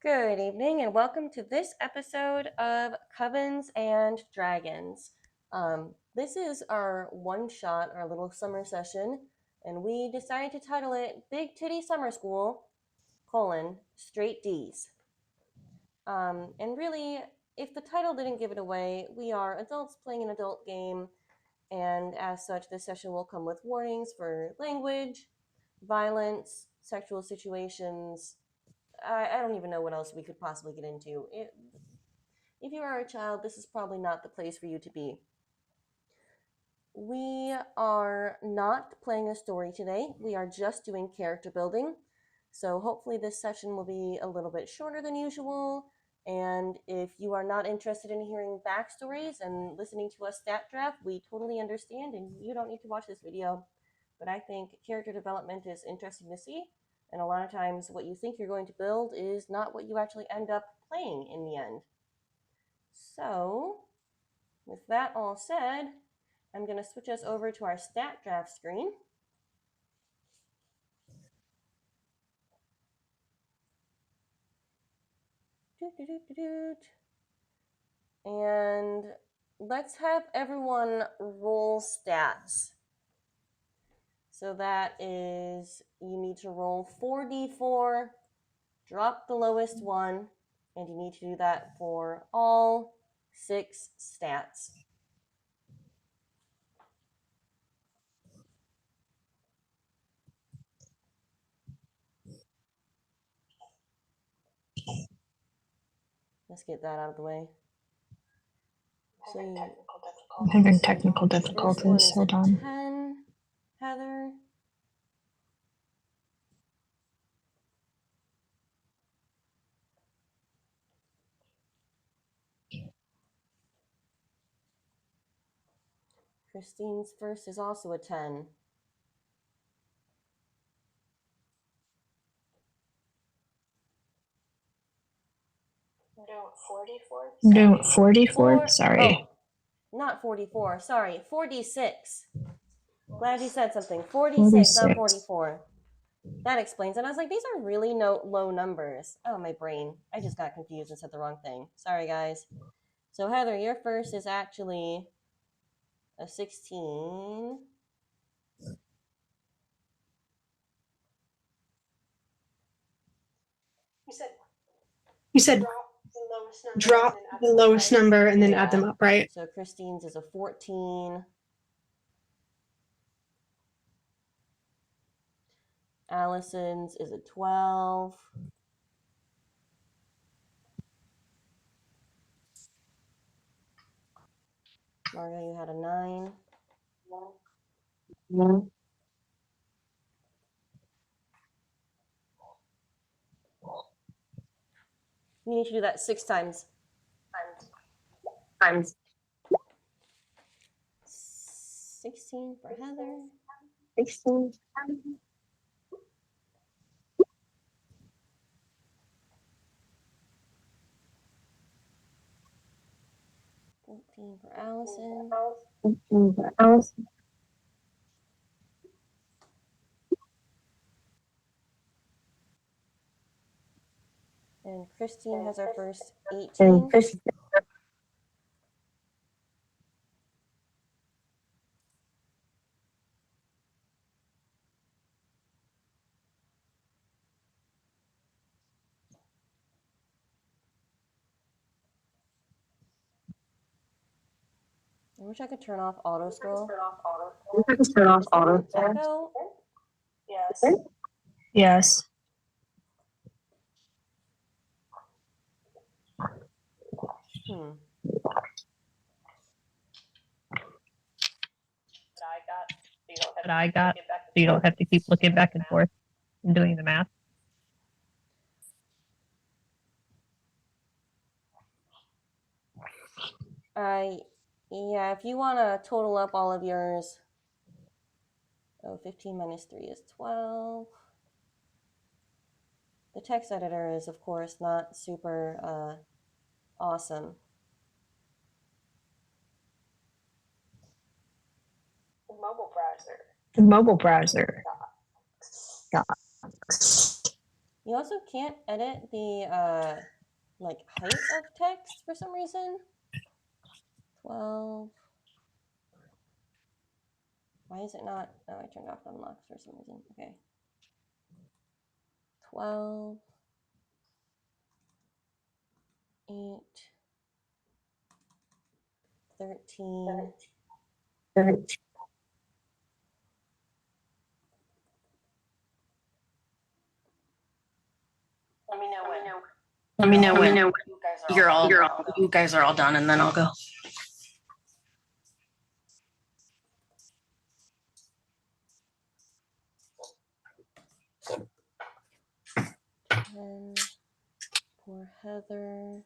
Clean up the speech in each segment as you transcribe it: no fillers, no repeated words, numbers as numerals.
Good evening and welcome to this episode of Covens and Dragons. This is our one-shot, our little summer session, and we decided to title it Big Titty Summer School, Straight D's. And really, if the title didn't give it away, we are adults playing an adult game, and as such, this session will come with warnings for language, violence, sexual situations. I don't even know what else we could possibly get into. If you are a child, this is probably not the place for you to be. We are not playing a story today. We are just doing character building. So hopefully this session will be a little bit shorter than usual. And if you are not interested in hearing backstories and listening to us stat draft, we totally understand and you don't need to watch this video. But I think character development is interesting to see. And a lot of times what you think you're going to build is not what you actually end up playing in the end. So, with that all said, I'm going to switch us over to our stat draft screen. And let's have everyone roll stats. So that is, you need to roll 4d4, drop the lowest one, and you need to do that for all 6 stats. Let's get that out of the way. So I'm having technical difficulties. Hold on. 10, Heather. Christine's first is also a 10. No, 44? Sorry. Oh, not 44. Sorry, 46. Glad you said something. 46, not 44. That explains it. I was like, these are really low numbers. Oh, my brain. I just got confused and said the wrong thing. Sorry, guys. So, Heather, your first is actually a 16. You said drop the lowest number and then add them up, right? So Christine's is a 14. Allison's is a 12. Margaux, you had a 9. You need to do that 6 times. 16 for Heather. 16. 14 for Allison. 14 for Allison. And Christine has our first 18. I wish I could turn off auto scroll. Echo? Yes. But I got, so you don't have to keep looking back and forth and doing the math. Yeah, if you want to total up all of yours. Oh, 15 minus 3 is 12. The text editor is, of course, not super awesome. The mobile browser. You also can't edit the like height of text for some reason. 12. Why is it not? Oh, I turned off unlocks for some reason. Okay. 12. 8. 13. 13. Let me know when. Let me know when You guys are all done, and then I'll go. And for Heather,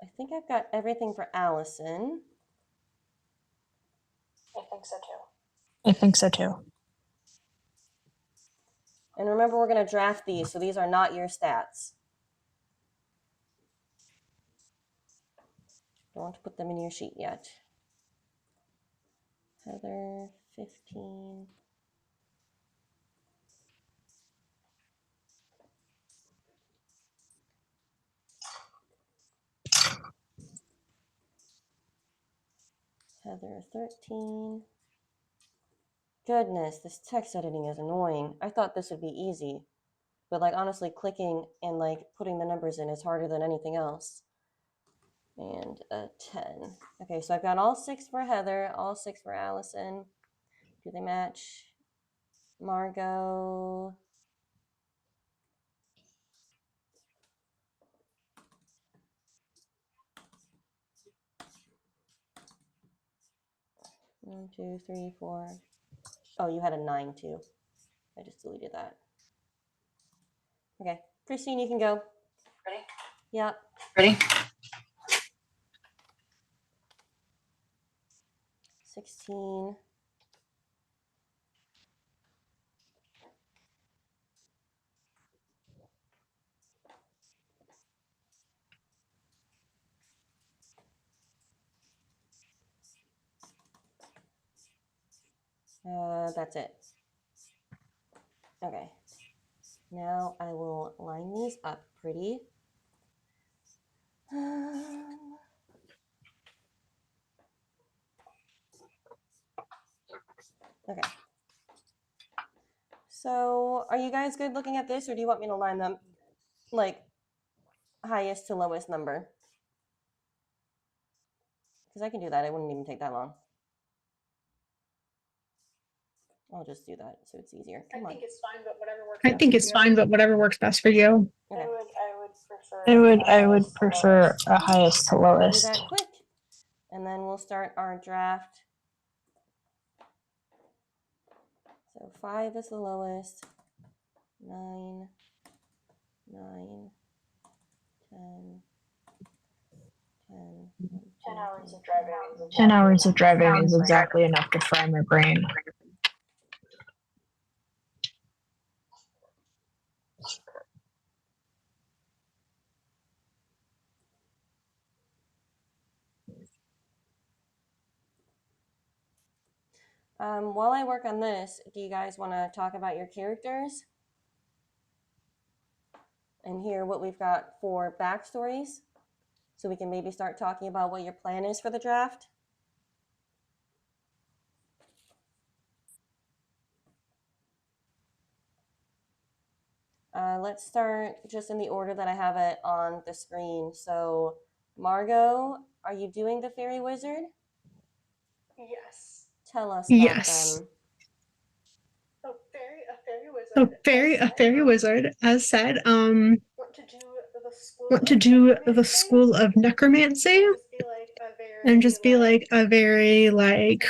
I think I've got everything for Allison. I think so too. And remember, we're going to draft these, so these are not your stats. Don't want to put them in your sheet yet. Heather, 15. Heather, 13. Goodness, this text editing is annoying. I thought this would be easy. But like honestly, clicking and like putting the numbers in is harder than anything else. And a 10. Okay, so I've got all 6 for Heather, all 6 for Allison. Do they match? Margaux. One, two, three, four. Oh, you had a 9 too. I just deleted that. Okay, Christine, you can go. Ready? Yep. Ready? 16. That's it. Okay. Now I will line these up pretty. Okay. So are you guys good looking at this, or do you want me to line them like highest to lowest number? Because I can do that. It wouldn't even take that long. I'll just do that so it's easier. Come on. I think it's fine, but whatever works best for you. Okay. I would prefer a highest to I'll do lowest. that quick. And then we'll start our draft. So 5 is the lowest. 9, 9, 10, 10. 10 hours of driving. 10 hours of driving is exactly enough to fry my brain. While I work on this, do you guys want to talk about your characters? And hear what we've got for backstories? So we can maybe start talking about what your plan is for the draft? Let's start just in the order that I have it on the screen. So, Margaux, are you doing the fairy wizard? Yes. Tell us about Yes. them. A fairy wizard, as said, want to do the school of necromancy and just be like a very like,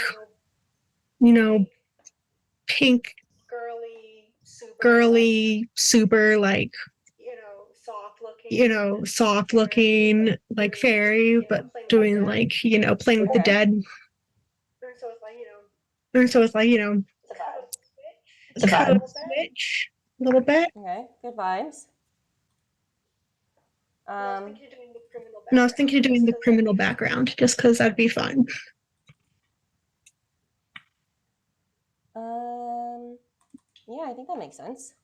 you know, pink, girly, super like, soft looking like fairy, but doing like, playing with the dead. And so it's like, It's a kind vibe. of switch a little bit. Okay, good vibes. And I was thinking of doing the criminal background just because that'd be fun. Yeah, I think that makes sense.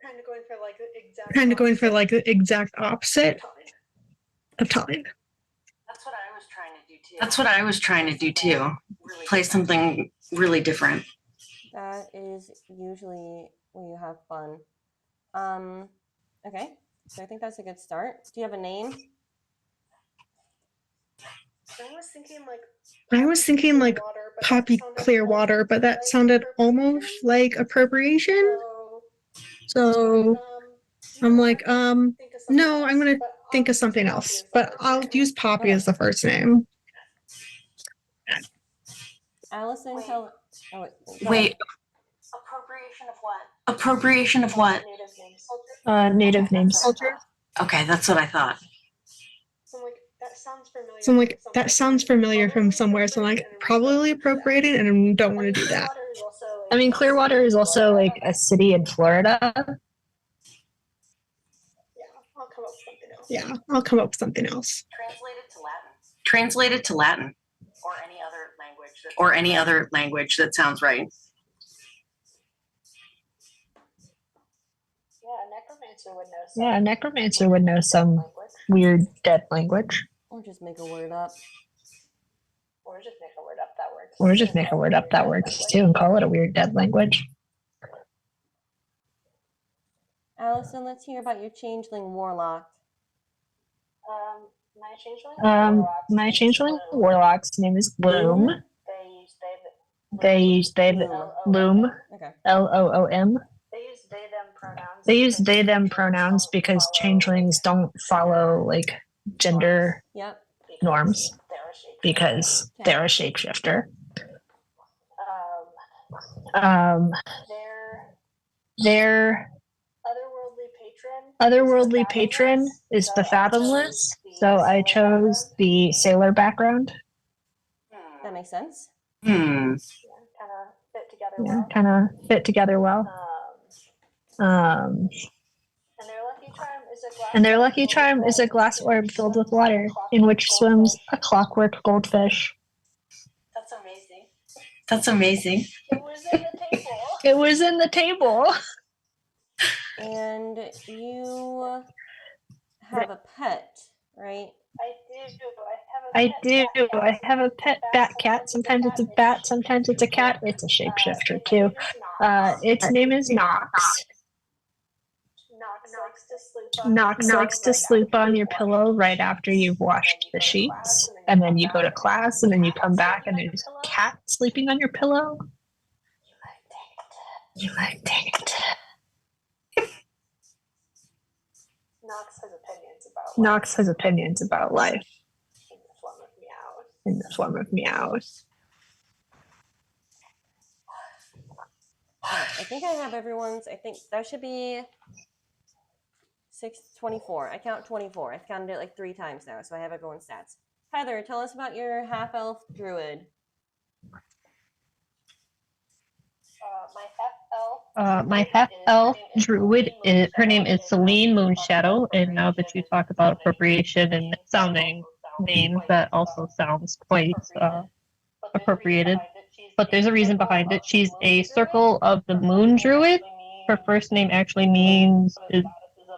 kind of going for like the exact opposite of time. That's what I was trying to do too. That's what I was trying to do too. Play something really different. That is usually when you have fun. Okay, so I think that's a good start. Do you have a name? I was thinking like Poppy Clearwater, but that sounded almost like appropriation. So I'm like, no, I'm gonna think of something else, but I'll use Poppy as the first name. Allison, tell. Oh, Wait. Appropriation of what? Appropriation of what? Native names. Culture. Okay, that's what I thought. So I'm like, that sounds familiar from somewhere. So I'm like, probably appropriating, and I don't want to do that. I mean, Clearwater is also like a city in Florida. Yeah, I'll come up with something else. Translated to Latin. Translated to Latin. Or any other language. Or any other language that sounds right. Yeah, a necromancer would know some weird dead language. Or just make a word up. Or just make a word up that works too and call it a weird dead language. Allison, let's hear about your changeling warlock. My changeling warlock's name is Loom. They use Loom. Okay. Loom. They use they them pronouns because changelings don't follow like gender Yep. norms because they're a shapeshifter. Their otherworldly patron is the Fathomless, so I chose the sailor background. That makes sense. Hmm. Yeah, kind of fit together well. And their lucky charm is a glass orb filled with water, in which swims a clockwork goldfish. That's amazing. That's amazing. It was in the table. And you have a pet, right? I do. I have a pet bat cat. Sometimes it's a bat, sometimes it's a cat. It's a shapeshifter too. Its name is Nox. Nox likes to sleep on your pillow right after you've washed the sheets, and then you go to class, and then you come back, and there's a cat sleeping on your pillow. You like dang it. Nox has opinions about life. In the form of meows. I think I have everyone's. I think that should be 24. I count 24. I've counted it like 3 times now, so I have everyone's stats. Heather, tell us about your half-elf druid. My half-elf druid, her name is Selene Moonshadow, and now that you talk about appropriation and sounding names, that also sounds quite appropriated. But there's a reason behind it. She's a Circle of the Moon druid. Her first name actually is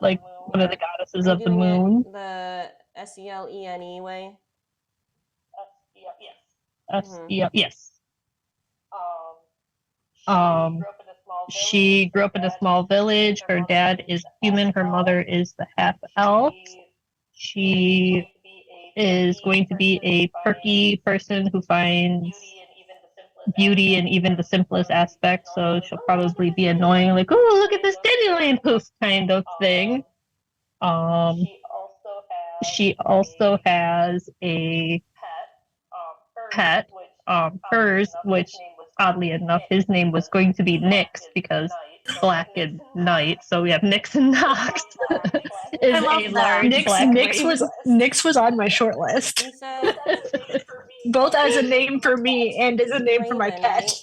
like one of the goddesses of the moon. The Selene way. Yes. She grew up in a small village. Her dad is human. Her mother is the half elf. She is going to be a perky person who finds beauty in even the simplest aspects. So she'll probably be annoying, like, "Oh, look at this dandelion poof," kind of thing. She also has a pet, hers, which oddly enough, his name was going to be Nyx because black and night. So we have Nyx and Nox. Is I love a that. large black Nyx was on my short list. You said Both as a name for me and as a name for my Raven, pet.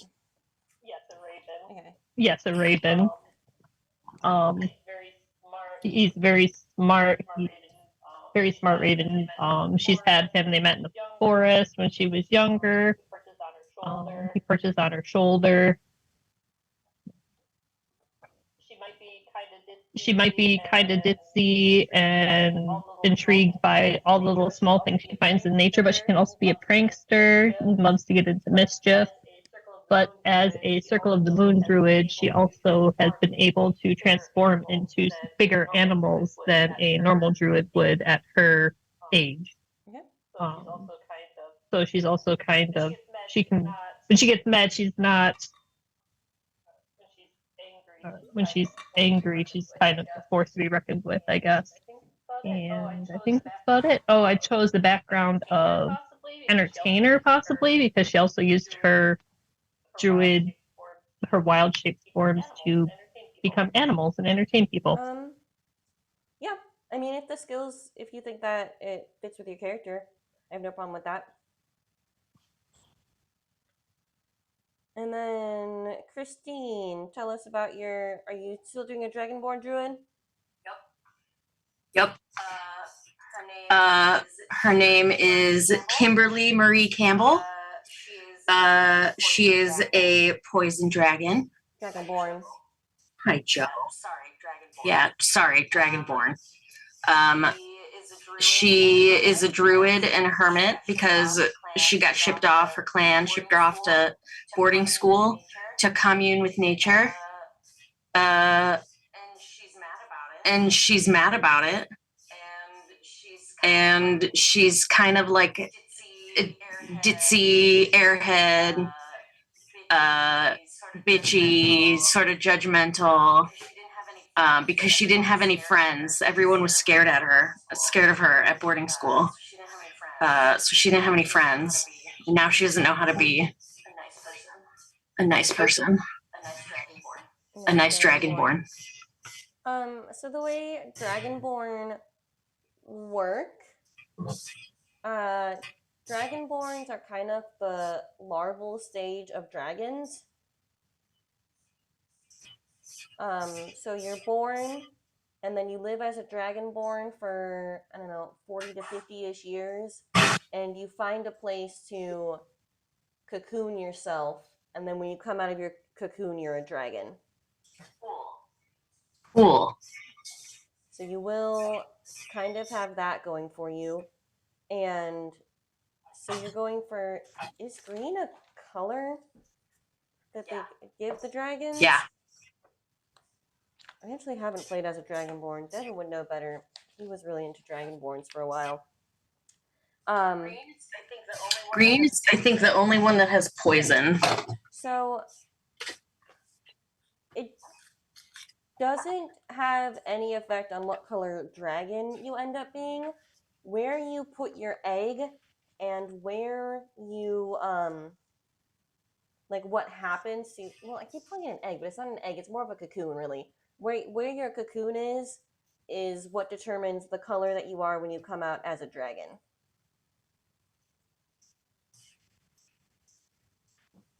right? Okay. Yes, a raven. He's very smart. Very smart raven. She's had him. They met in the forest when she was younger. He perches on her shoulder. she might be kind of ditzy and intrigued by all the little small things she finds in nature, but she can also be a prankster, loves to get into mischief. But as a Circle of the Moon druid, she also has been able to transform into bigger animals than a normal druid would at her age. Okay. So she's also kind of, she can, when she gets mad, she's not, when she's angry, she's kind of a force to be reckoned with, I guess. And I think that's about it. Oh, I chose the background of entertainer, possibly, because she also used her druid, her wild shaped forms to become animals and entertain people. Yeah, I mean, if the skills, if you think that it fits with your character, I have no problem with that. And then Christine, tell us about your. Are you still doing a Dragonborn druid? Yep. Her name is Kimberly Marie Cambell. She is a poison dragon. Dragonborn. Hi, Joe. Yeah, sorry, Dragonborn. She is a druid and a hermit because she got shipped off, her clan shipped her off to boarding school to commune with nature. And she's mad about it. And she's kind of like a ditzy, airhead, bitchy, sort of judgmental. Because she didn't have any friends. Everyone was scared of her at boarding school. So she didn't have any friends. And now she doesn't know how to be a nice person. A nice Dragonborn. So the way Dragonborn work, Dragonborns are kind of the larval stage of dragons. So you're born, and then you live as a Dragonborn for, I don't know, 40 to 50-ish years, and you find a place to cocoon yourself, and then when you come out of your cocoon, you're a dragon. Cool. So you will kind of have that going for you, and so you're going for, is green a color that they give the dragons? Yeah. I actually haven't played as a Dragonborn. Devin would know better. He was really into Dragonborns for a while. Green is, I think, the only one that has poison. So it doesn't have any effect on what color dragon you end up being. Where you put your egg and where you like what happens to, well, I keep calling it an egg, but it's not an egg, it's more of a cocoon, really. Where your cocoon is what determines the color that you are when you come out as a dragon.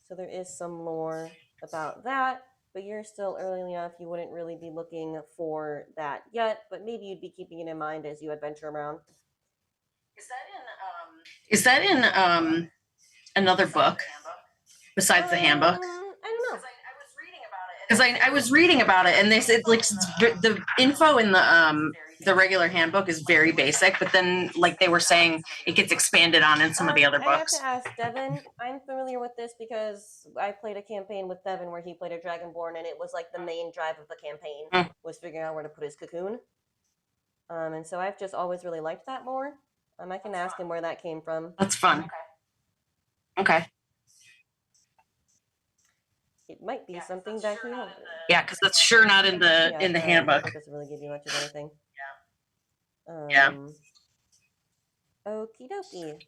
So there is some lore about that, but you're still early enough, you wouldn't really be looking for that yet, but maybe you'd be keeping it in mind as you adventure around. Is that in another book besides the handbook? I don't know. Because I was reading about it, and they said like the info in the regular handbook is very basic, but then like they were saying it gets expanded on in some of the other books. I have to ask Devin. I'm familiar with this because I played a campaign with Devin where he played a Dragonborn, and it was like the main drive of the campaign was figuring out where to put his cocoon. And so I've just always really liked that lore. I can ask him where that came from. That's fun. Okay. It might be something that he knows. Yeah, because that's sure not in the handbook. It doesn't really give you much of anything. Yeah. Okie dokie.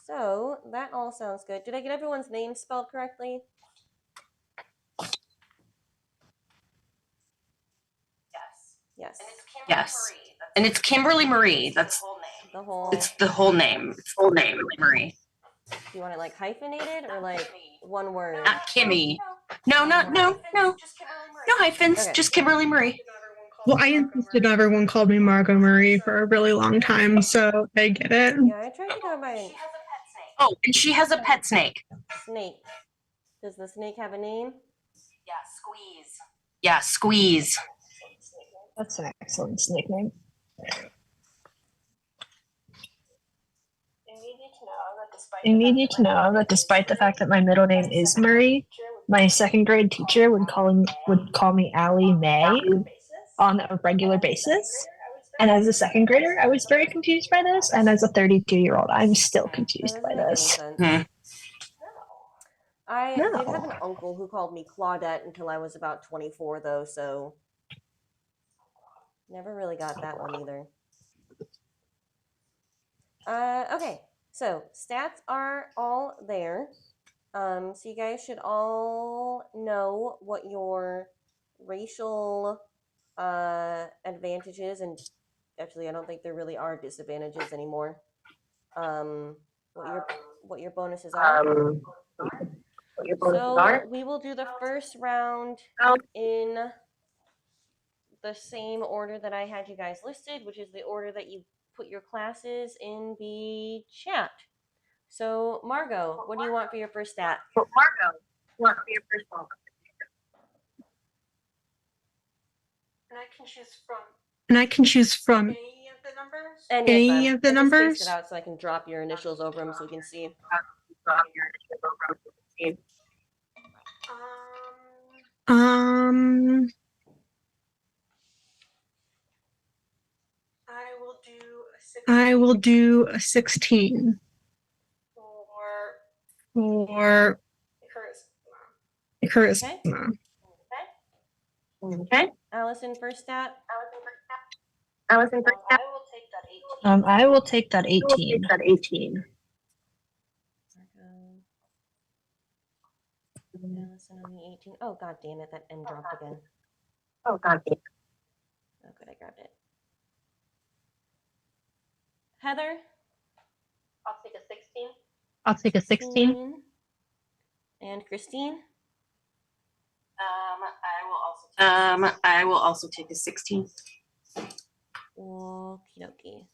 So that all sounds good. Did I get everyone's name spelled correctly? Yes. Yes. And it's Kimberly Marie. That's the whole. It's the whole name. It's full name, Marie. Do you want it like hyphenated or like one word? Not Kimmy. No hyphens. Okay. Just Kimberly Marie. Well, I insisted everyone called me Margaux Marie for a really long time, so I get it. Yeah, I tried to go by Oh, and she has a pet snake. snake. Does the snake have a name? Yeah, Squeeze. That's an excellent nickname. You need to know that despite the fact that my middle name is Murray, my second grade teacher would call me Allie Mae on a regular basis. And as a second grader, I was very confused by this. And as a 32-year-old, I'm still That confused doesn't by make any this. sense. I No. did have an uncle who called me Claudette until I was about 24, though, so never really got that one either. Okay, so stats are all there. So you guys should all know what your racial advantages, and actually I don't think there really are disadvantages anymore. What your bonuses are. So we will do the first round in the same order that I had you guys listed, which is the order that you put your classes in the chat. So Margaux, what do you want for your first stat? And I can choose from any of the I numbers. just spaced it out so I can drop your initials over them so we can see. I will do a 16 for charisma. Okay. Allison, first stat. I will take that 18. Allison on the 18. Oh, god damn it, that M dropped again. Oh, God. Oh, good, I grabbed it. Heather? I'll take a 16. And Christine? I will also take a 16. Okie dokie.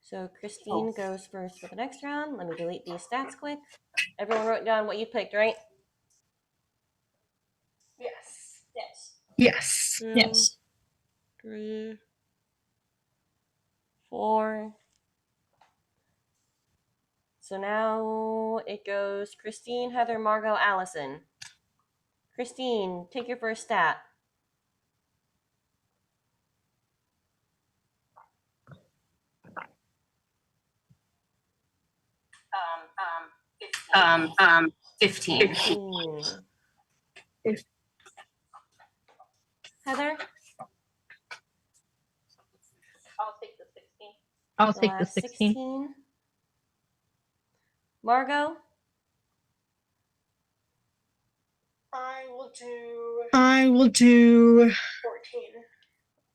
So Christine goes first for the next round. Let me delete these stats quick. Everyone wrote down what you picked, right? Yes. 2, 3, 4. So now it goes Christine, Heather, Margaux, Allison. Christine, take your first stat. Um, 15. 15. Heather? I'll take the 16. Margaux? I will do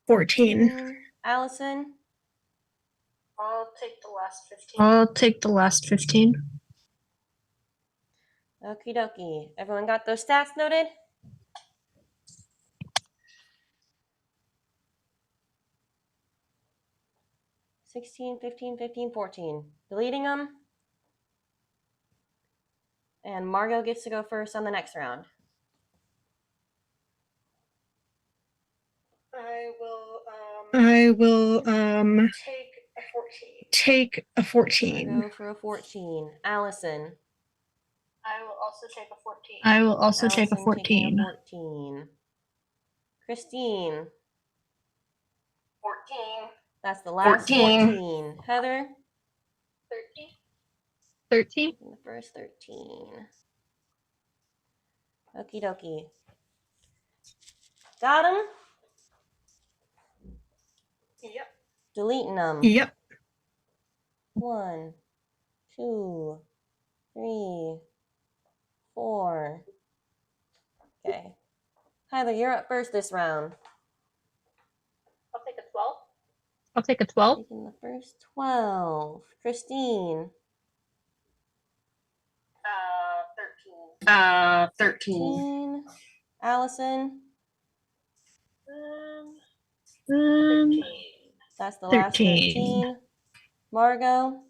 14. Allison? I'll take the last 15. Okie dokie. Everyone got those stats noted? $16, $15, $15, $14. Deleting them. And Margaux gets to go first on the next round. I will take a 14. Margaux for a 14. Allison? I will also take a 14. Allison taking a 14. Christine? 14. That's the last 14. Heather? 13. The first 13. Okie dokie. Got him? Yep. Deleting them. Yep. 1, 2, 3, 4. Okay. Heather, you're up first this round. I'll take a 12. I'll take a 12. Taking the first 12. Christine? 13. 13. Allison? 13. That's the last 13. Margaux?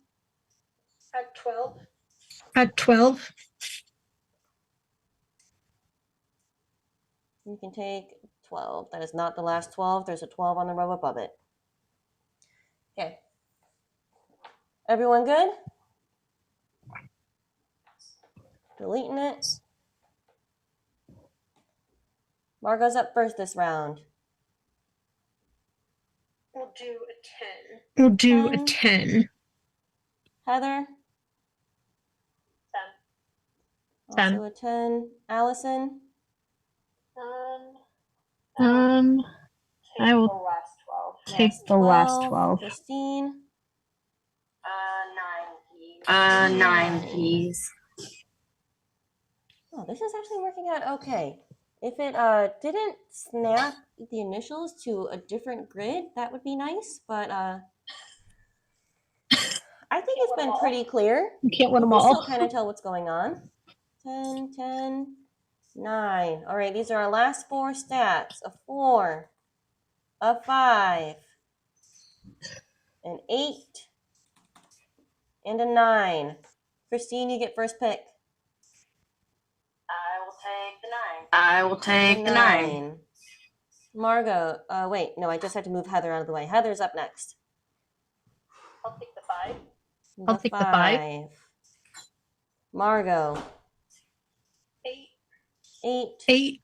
At 12. At 12. You can take 12. That is not the last 12. There's a 12 on the row above it. Okay. Everyone good? Deleting it. Margaux's up first this round. We'll do a 10. We'll do a 10. 10. Heather? 10. Also a 10. Allison? I will take the last 12. Christine? 9, please. Oh, this is actually working out okay. If it didn't snap the initials to a different grid, that would be nice, but I think it's been pretty clear. You can't win You them can all. still kind of tell what's going on. 10, 10, 9. All right, these are our last 4 stats. A 4, a 5, an 8, and a 9. Christine, you get first pick. I will take the 9. Margaux, wait, no, I just had to move Heather out of the way. Heather's up next. I'll take the 5. I'll take the 5. Margaux. 8. 8. 8.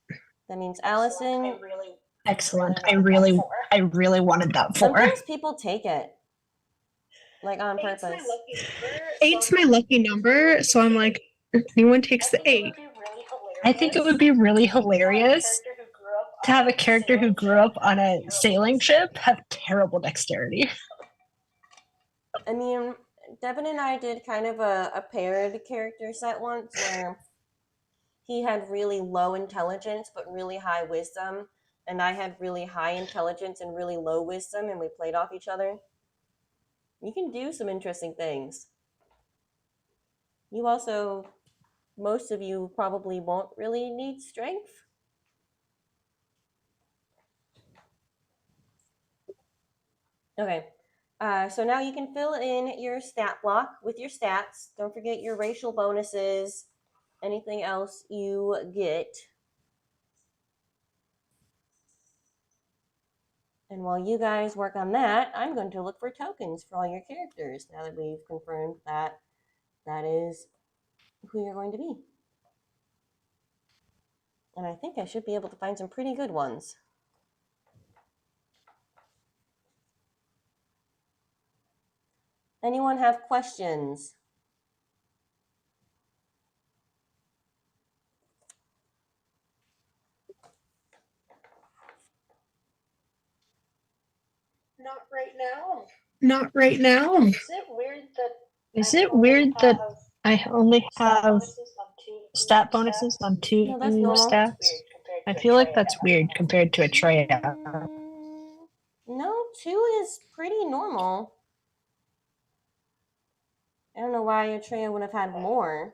That means Allison. Excellent. I really wanted that 4. Sometimes people take it. Like on purpose. 8's my lucky number, so I'm like, if anyone takes the 8. I think it would be really hilarious to have a character who grew up on a sailing ship have terrible dexterity. I mean, Devin and I did kind of a paired character set once where he had really low intelligence but really high wisdom, and I had really high intelligence and really low wisdom, and we played off each other. You can do some interesting things. You also, most of you probably won't really need strength. Okay, so now you can fill in your stat block with your stats. Don't forget your racial bonuses, anything else you get. And while you guys work on that, I'm going to look for tokens for all your characters now that we've confirmed that that is who you're going to be. And I think I should be able to find some pretty good ones. Anyone have questions? Not right now. Not right now. Is it weird that I only have stat bonuses on 2 No, that's normal. stats? I feel like that's weird compared to a Treya. No, 2 is pretty normal. I don't know why Atreya would have had more.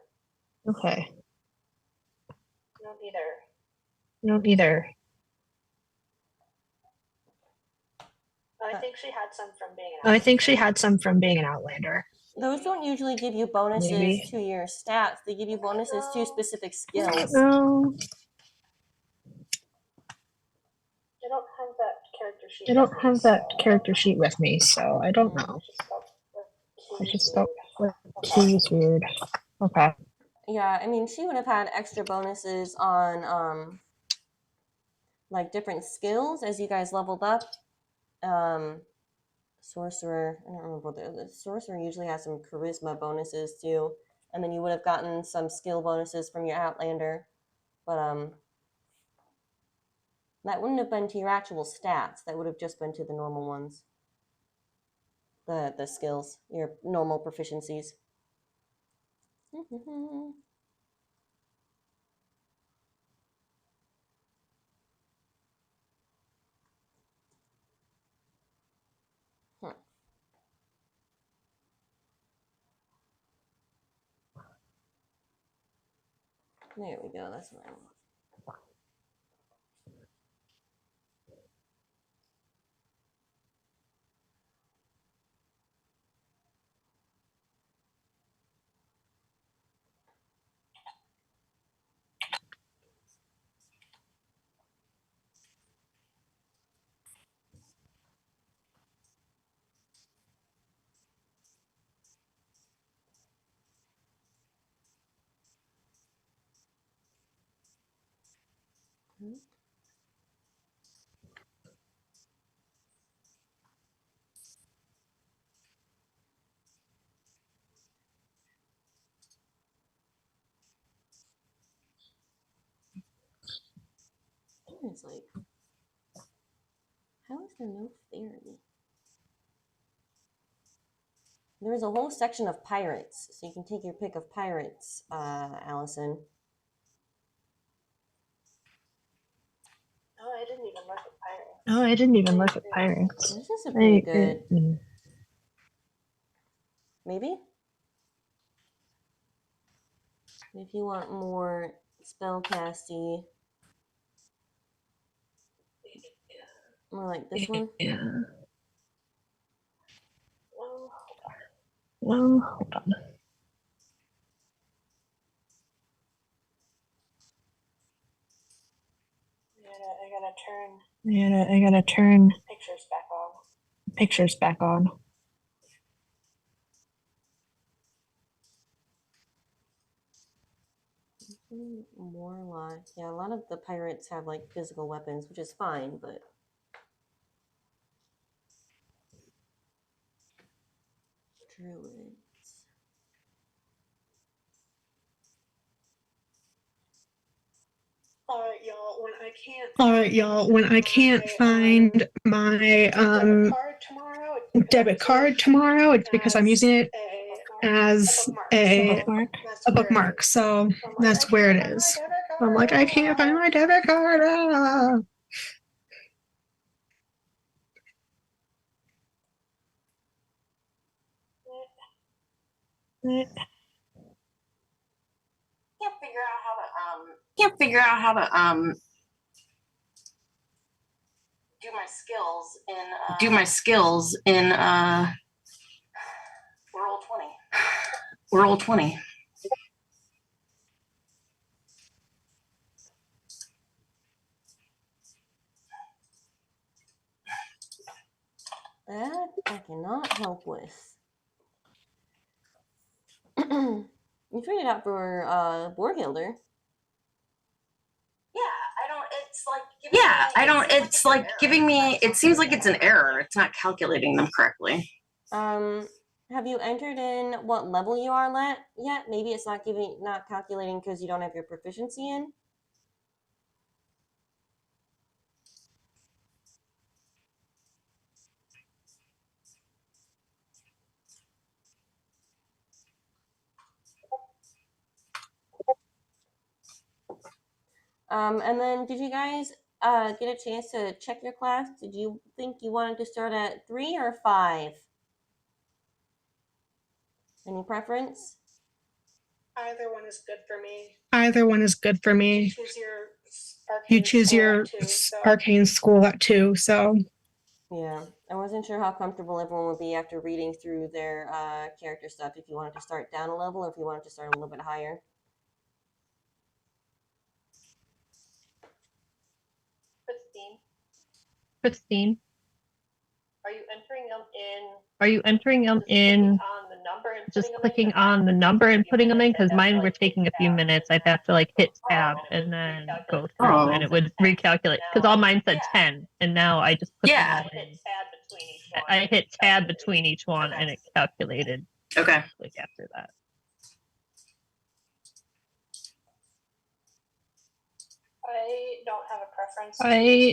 Okay. I don't either. I don't either. I think she had some from being I think she had some from being an Outlander. Those don't usually give you bonuses Maybe. to your stats. They give you bonuses to specific skills. No, I don't have that character sheet. I don't have that character sheet with me, so I don't know. I just felt like 2 is weird. Okay. Yeah, I mean, she would have had extra bonuses on like different skills as you guys leveled up. Sorcerer, I don't remember, the sorcerer usually has some charisma bonuses too, and then you would have gotten some skill bonuses from your Outlander, but that wouldn't have been to your actual stats. That would have just been to the normal ones, the skills, your normal proficiencies. There we go. That's what I want. It's like, how is there no fairy? There's a whole section of pirates, so you can take your pick of pirates, Allison. Oh, I didn't even look at pirates. This is a pretty good. Mm. Maybe? If you want more spellcasty. More like this one? Yeah. Well, hold on. I gotta turn pictures back on. Warlock. Yeah, a lot of the pirates have like physical weapons, which is fine, but Druids. All right, y'all. When I can't find my debit card tomorrow, it's because I'm using it as a bookmark. So that's where it is. I'm like, I can't find my debit card. Ah. Can't figure out how to do my skills in Roll 20. That I cannot help with. You traded out for Borghilder. It's like giving me, it seems like it's an error. It's not calculating them correctly. Have you entered in what level you are yet? Maybe it's not calculating because you don't have your proficiency in. And then did you guys get a chance to check your class? Did you think you wanted to start at 3 or 5? Any preference? Either one is good for me. You choose your arcane school at 2. So Yeah, I wasn't sure how comfortable everyone would be after reading through their character stuff. If you wanted to start down a level, or if you wanted to start a little bit higher. 15. Are you entering them in? Just clicking on the number and putting them in? Because mine were taking a few minutes. I'd have to like hit tab and then go through, and it would recalculate. Because all mine said 10, and now I just put them all in. I hit tab between each one, and it calculated. Okay. Like after that. I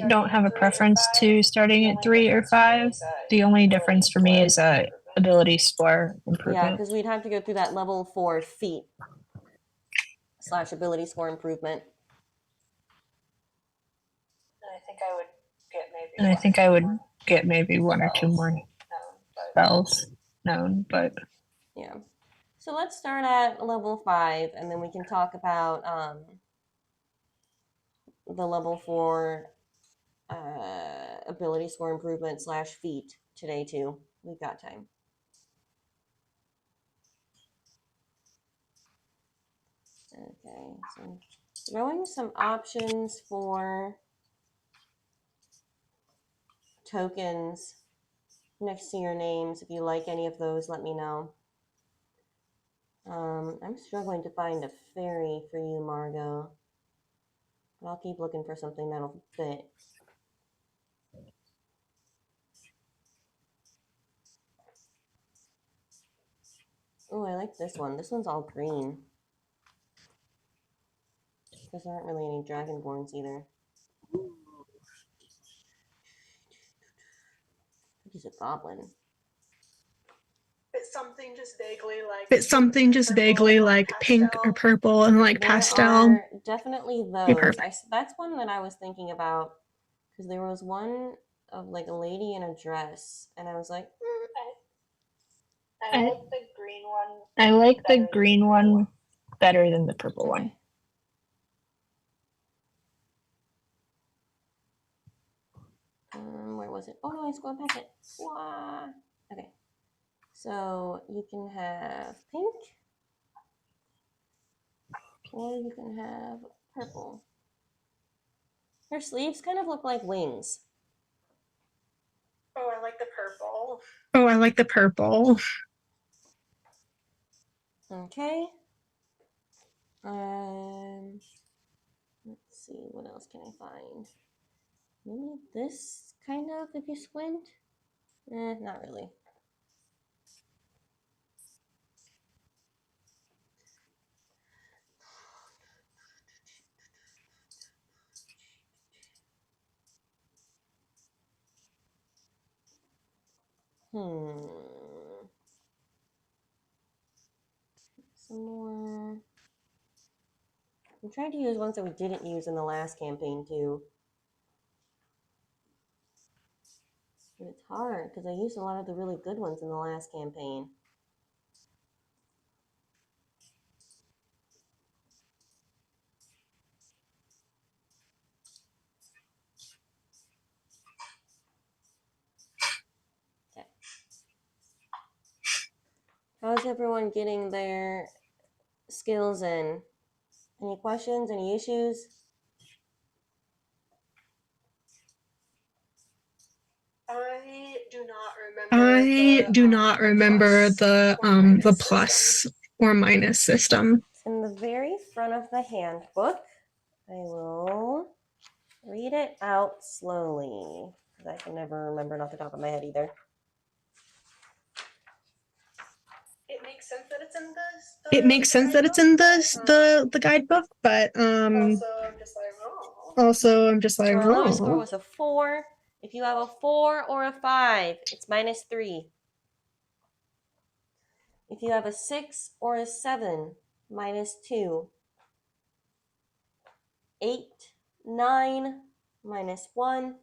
don't have a preference to starting at 3 or 5. The only difference for me is ability score Yeah, improvement. because we'd have to go through that level for feat / ability score improvement. And I think I would get maybe 1 or 2 more spells known, but Yeah. So let's start at level 5, and then we can talk about the level 4 ability score improvement / feat today too. We've got time. Okay, so throwing some options for tokens next to your names. If you like any of those, let me know. I'm struggling to find a fairy for you, Margaux. But I'll keep looking for something that'll fit. Oh, I like this one. This one's all green. Because there aren't really any Dragonborns either. He's a goblin. It's something just vaguely like pink or purple and like There pastel. are definitely Be those. perfect. That's one that I was thinking about because there was one of like a lady in a dress, and I was like, I like the green one. I like the green one better than the purple one. Where was it? Oh no, I scrolled past it. Wah. Okay. So you can have pink, or you can have purple. Her sleeves kind of look like wings. Oh, I like the purple. Oh, I like the purple. Okay. Let's see, what else can I find? Maybe this kind of, if you squint. Not really. Some more. I'm trying to use ones that we didn't use in the last campaign too. But it's hard because I used a lot of the really good ones in the last campaign. Okay. How's everyone getting their skills in? Any questions? Any issues? I do not remember the plus or minus system. It's in the very front of the handbook. I will read it out slowly because I can never remember it off the top of my head either. It makes sense that it's in this. It makes sense that it's in the guidebook, but also I'm just like, So our lowest score oh. was a 4. If you have a 4 or a 5, it's -3. If you have a 6 or a 7, -2. 8, 9, -1.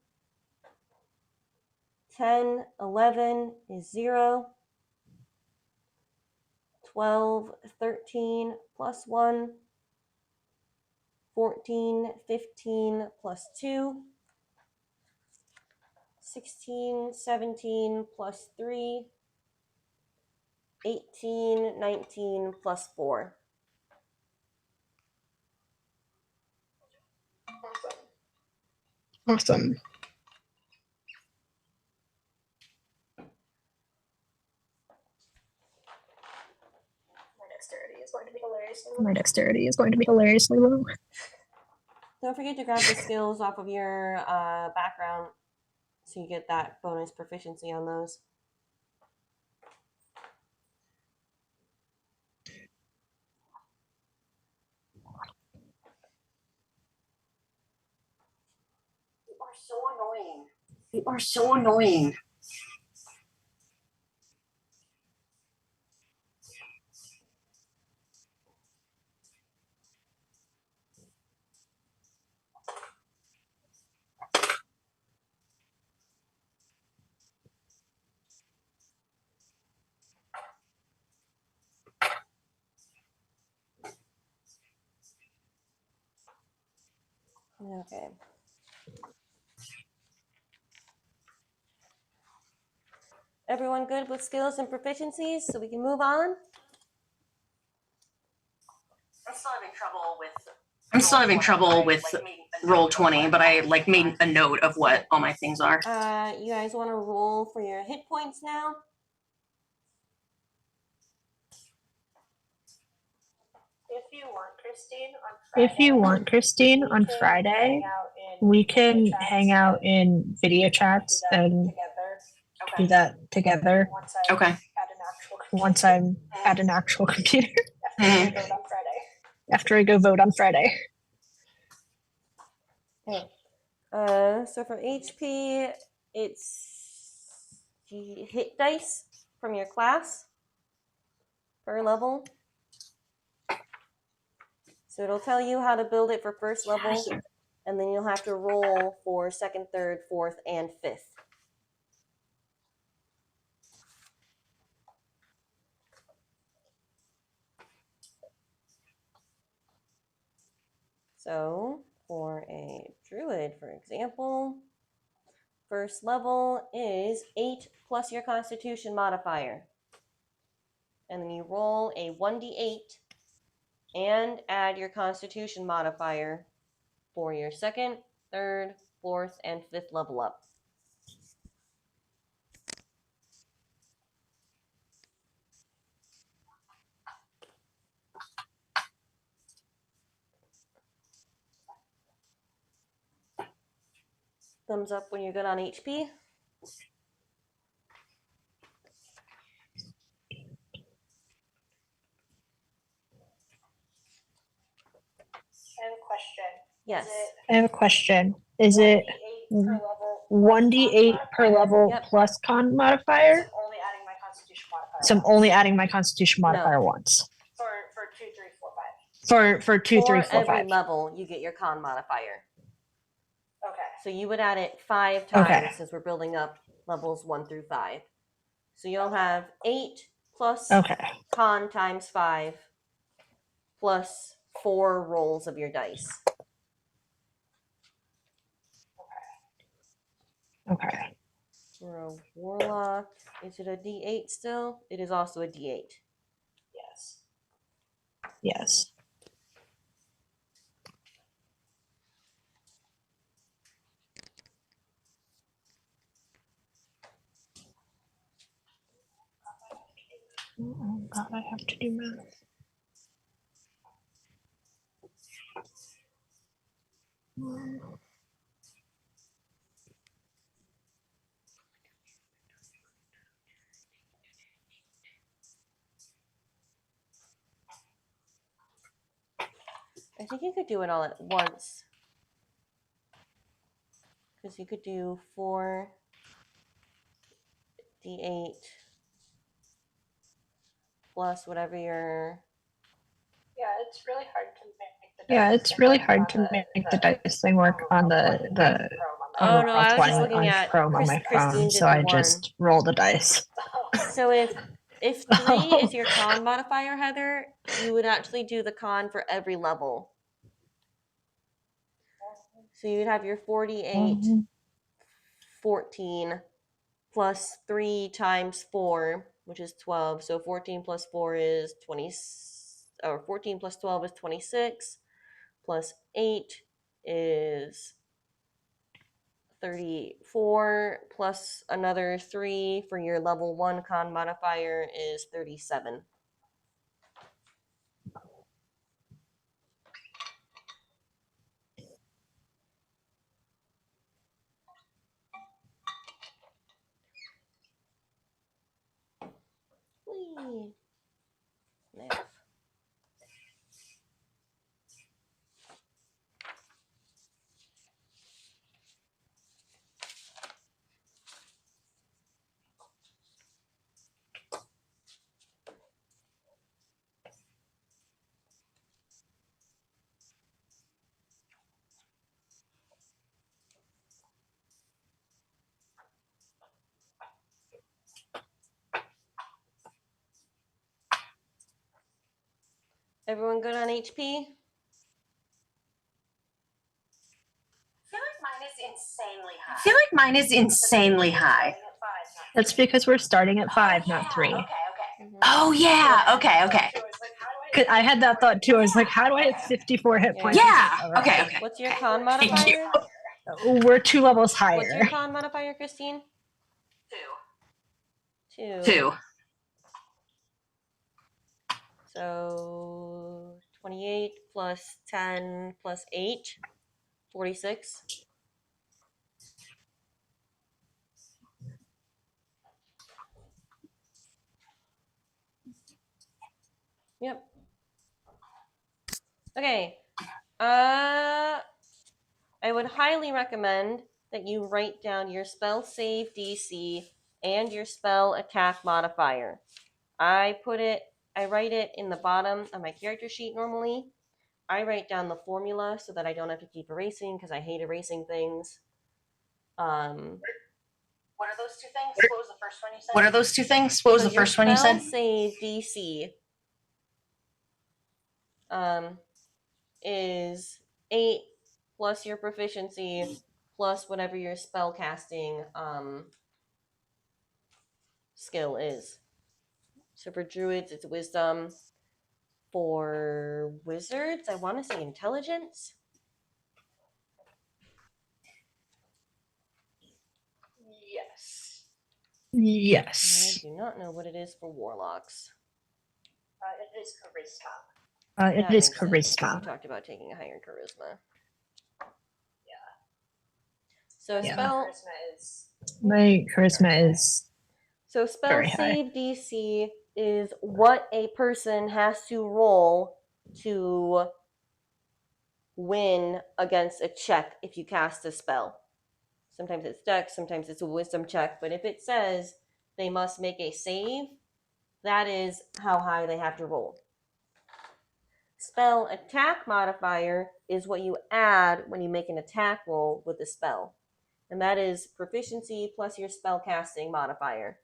10, 11 is 0. 12, 13 +1. 14, 15 +2. 16, 17 +3. 18, 19 +4. Awesome. My dexterity is going to be hilariously low. Don't forget to grab the skills off of your background so you get that bonus proficiency on those. You are so annoying. You are so annoying. Okay. Everyone good with skills and proficiencies so we can move on? I'm still having trouble with roll 20, but I like made a note of what all my things are. You guys want to roll for your hit points now? If you want, Christine, on Friday, we can hang out in video chats and do that together. Okay. Once I'm at an actual computer. Mhm. After I go vote on Friday. Okay. So for HP, it's the hit dice from your class per level. So it'll tell you how to build it for first level, and then you'll have to roll for second, third, fourth, and fifth. So for a druid, for example, first level is 8 plus your constitution modifier. And then you roll a 1d8 and add your constitution modifier for your second, third, fourth, and fifth level up. Thumbs up when you're good on HP. Yes. I have a question. Is it 1d8 per level Yep. plus con modifier? So I'm only adding my constitution modifier No. once. For 2, 3, 4, 5. For every level, you get your con modifier. Okay. So you would add it 5 times Okay. since we're building up levels 1 through 5. So you'll have 8 plus Okay. con times 5 plus 4 rolls of your dice. Okay. For a warlock, is it a D8 still? It is also a D8. Yes. Yes. Oh God, I have to do math. I think you could do it all at once. Because you could do 4 D8 plus whatever your... Yeah, it's really hard to make the dice. Yeah, it's really hard to make the dice thing work on the Oh, no, I was just on looking at Chrome on my phone, Christine did so the I one. just roll the dice. So if 3 is your con modifier, Heather, you would actually do the con for every level. So you'd have your 48, 14 plus 3 times 4, which is 12. So 14 plus 4 is 20, or 14 plus 12 is 26, plus 8 is 34, plus another 3 for your level 1 con modifier is 37. Whee! Math. Everyone good on HP? I feel like mine is insanely high. That's because we're starting at 5, not 3. Mm-hmm. Oh yeah. Okay. Okay. 'Cause I had that thought too. I was like, how do I have 54 hit points? Yeah. All right. Okay. Okay. What's your Okay. con Thank modifier? you. We're 2 levels higher. What's your con modifier, Christine? 2. 2. So 28 plus 10 plus 8, 46. Yep. Okay. I would highly recommend that you write down your spell save DC and your spell attack modifier. I write it in the bottom of my character sheet normally. I write down the formula so that I don't have to keep erasing because I hate erasing things. What are those two things? What was the first one you said? What are those two things? What was So the first one you spell said? save DC is 8 plus your proficiency plus whatever your spell casting skill is. So for druids, it's wisdom. For wizards, I want to say intelligence. Yes. Yes. I do not know what it is for warlocks. It is charisma. It That is makes sense. charisma. We talked about taking a higher charisma. Yeah. So Yeah. My charisma is So spell Very high. save DC is what a person has to roll to win against a check if you cast a spell. Sometimes it's dex, sometimes it's a wisdom check, but if it says they must make a save, that is how high they have to roll. Spell attack modifier is what you add when you make an attack roll with the spell. And that is proficiency plus your spell casting modifier.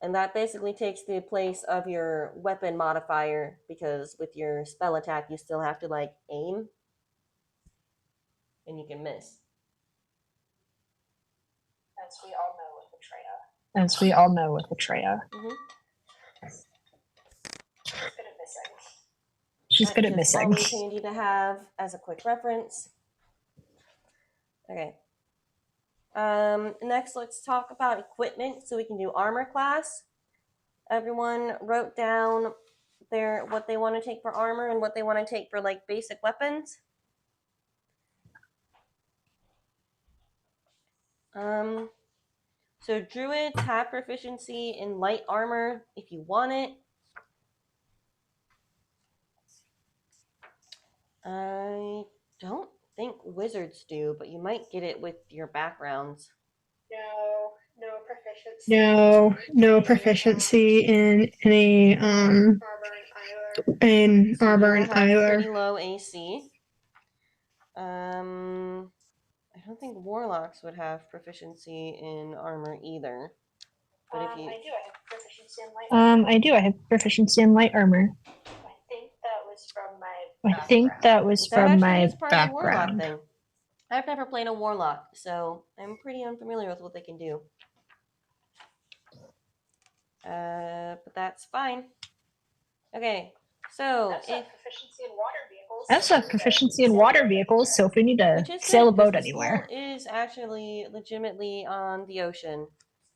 And that basically takes the place of your weapon modifier because with your spell attack you still have to like aim and you can miss. as we all know with Betraya. As we all know with Betraya. Mm-hmm. She's good at missing. She's good at That's just missing. always handy to have as a quick reference. Okay. Next, let's talk about equipment so we can do armor class. Everyone wrote down what they want to take for armor and what they want to take for like basic weapons. So druids have proficiency in light armor if you want it. I don't think wizards do, but you might get it with your backgrounds. No proficiency. No proficiency in any Armor in So armor you and will have either. pretty low AC. I don't think warlocks would have proficiency in armor either. But if you I do. I have proficiency in light armor. I do. I have proficiency in light armor. I think that was from my I think that was that from actually my is part of the warlock background. thing. I've never played a warlock, so I'm pretty unfamiliar with what they can do. But that's fine. Okay, so I also have proficiency in water vehicles. I also have proficiency in water vehicles, so if we need to which is sail a good, 'cause boat the anywhere. school is actually legitimately on the ocean.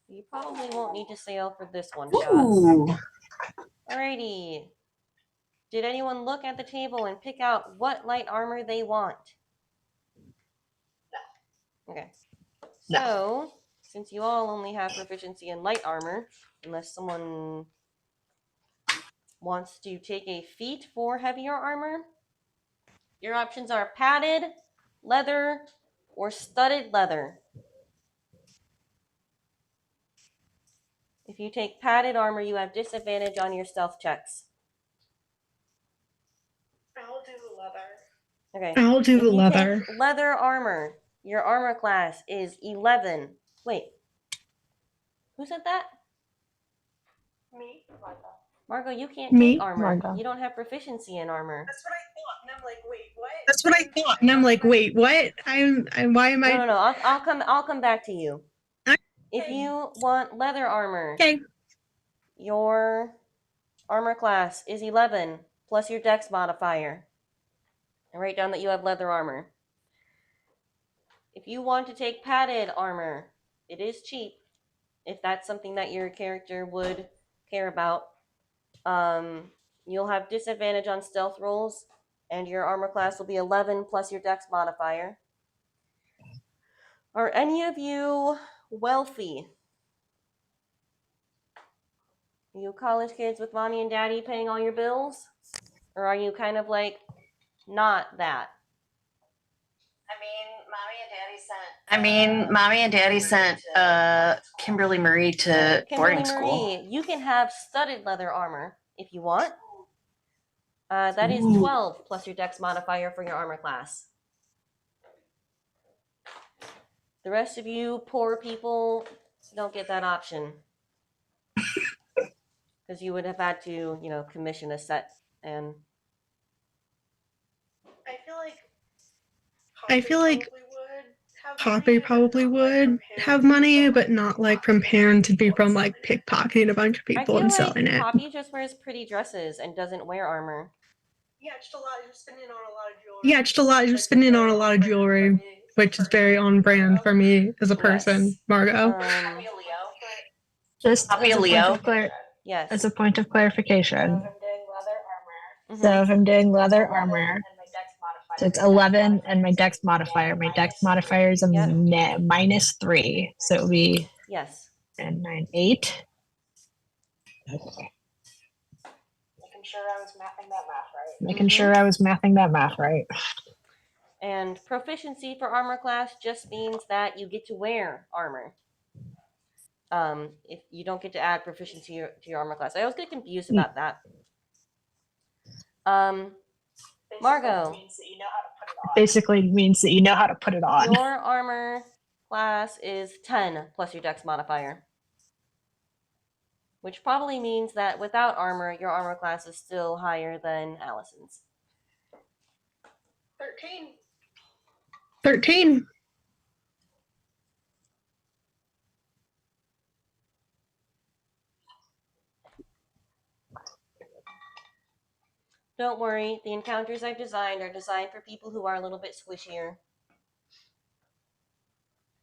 You probably won't need to sail for this one shot. Ooh. Alrighty. Did anyone look at the table and pick out what light armor they want? No. Okay. No. So, since you all only have proficiency in light armor, unless someone wants to take a feat for heavier armor, your options are padded, leather, or studded leather. If you take padded armor, you have disadvantage on your stealth checks. I'll do leather. Okay. I'll do If you leather. take leather armor, your armor class is 11. Wait. Who said that? Me, Margaux. Margaux, you can't Me, take armor. Margaux. You don't have proficiency in armor. That's what I thought, and I'm like, wait, what? That's what I thought, and I'm like, wait, what? Why am I? No. I'll come back to you. If you want leather armor, Okay. your armor class is 11 plus your dex modifier. And write down that you have leather armor. If you want to take padded armor, it is cheap. If that's something that your character would care about. You'll have disadvantage on stealth rolls, and your armor class will be 11 plus your dex modifier. Are any of you wealthy? Are you college kids with mommy and daddy paying all your bills? Or are you kind of like not that? Mommy and Daddy sent Kimberly Marie to boarding school. Kimberly Marie, you can have studded leather armor if you want. That is 12 plus your dex modifier for your armor class. The rest of you poor people don't get that option. Because you would have had to, commission a set. And I feel like Poppy probably would have money, but not like from parents to be from like pickpocketing a bunch of I people feel and like selling it. Poppy just wears pretty dresses and doesn't wear armor. Yeah, just a lot. You're spending on a lot of jewelry. Yeah, just a lot. You're spending on a lot of jewelry, which is very on brand for me as a person, Yes. Margaux. Just Poppy as a a Leo? Yes. As a point of clarification. Mhm. So if I'm doing leather armor, so it's 11 and my dex modifier. My dex modifier is a Yep. -3. So it would be Yes. 10, 9, 8. Okay. Making sure I was mathing that math right. Making sure I was mathing that math right. And proficiency for armor class just means that you get to wear armor. If you don't get to add proficiency to your armor class. I always get confused about that. Margaux. Basically means that you know how to put it on. Your armor class is 10 plus your dex modifier. Which probably means that without armor, your armor class is still higher than Allison's. 13. 13. Don't worry, the encounters I've designed are designed for people who are a little bit squishier.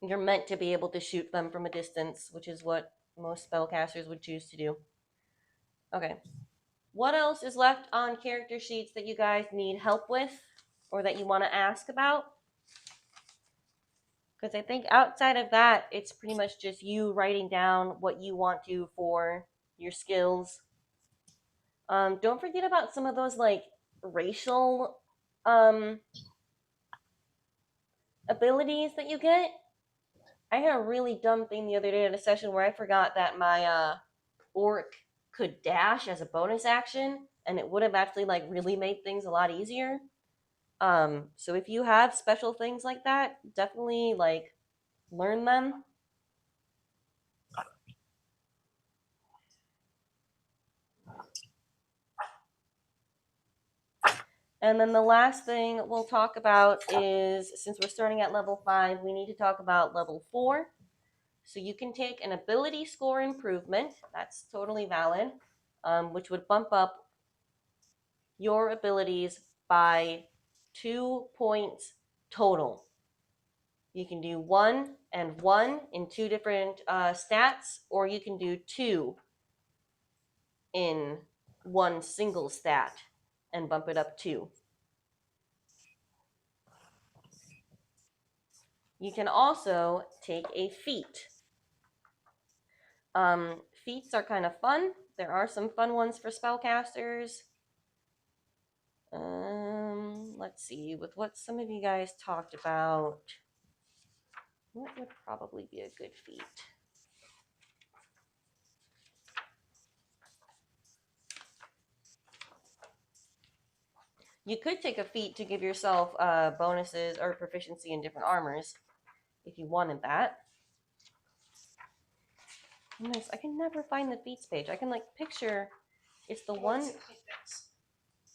You're meant to be able to shoot them from a distance, which is what most spellcasters would choose to do. Okay. What else is left on character sheets that you guys need help with or that you want to ask about? Because I think outside of that, it's pretty much just you writing down what you want to for your skills. Don't forget about some of those like racial abilities that you get. I had a really dumb thing the other day in a session where I forgot that my orc could dash as a bonus action, and it would have actually like really made things a lot easier. So if you have special things like that, definitely like learn them. And then the last thing we'll talk about is, since we're starting at level 5, we need to talk about level 4. So you can take an ability score improvement, that's totally valid, which would bump up your abilities by 2 points total. You can do 1 and 1 in 2 different stats, or you can do 2 in 1 single stat and bump it up 2. You can also take a feat. Feats are kind of fun. There are some fun ones for spellcasters. Let's see, with what some of you guys talked about, what would probably be a good feat? You could take a feat to give yourself bonuses or proficiency in different armors if you wanted that. I can never find the feats page. I can like picture it's the one.